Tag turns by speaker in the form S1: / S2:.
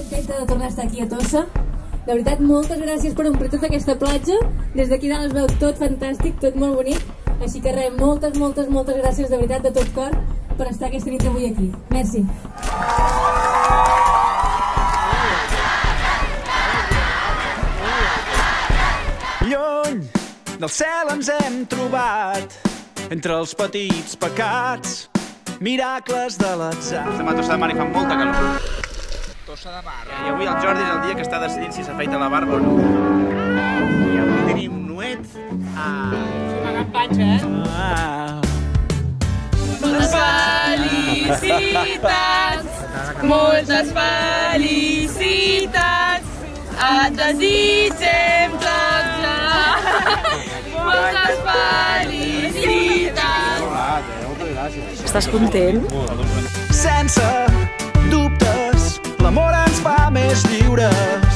S1: contenta de tornar a estar aquí a Tossa. De veritat, moltes gràcies per omplir tota aquesta platja. Des d'aquí dalt es veu tot fantàstic, tot molt bonic. Així que res, moltes gràcies de veritat, de tot cor, per estar aquesta nit avui aquí. Merci.
S2: Lluny del cel ens hem trobat, entre els petits pecats, miracles de l'atzar.
S3: Estem a Tossa de Mar i fa molta calor. Tossa de Mar. I avui el Jordi és el dia que està decidint si s'afeita la barba o no. I avui tenim nuet a...
S4: Pagant panxa, Moltes felicitats, moltes felicitats, et desitgem tots moltes felicitats.
S1: Estàs content?
S2: Sense dubtes, l'amor ens fa més lliures.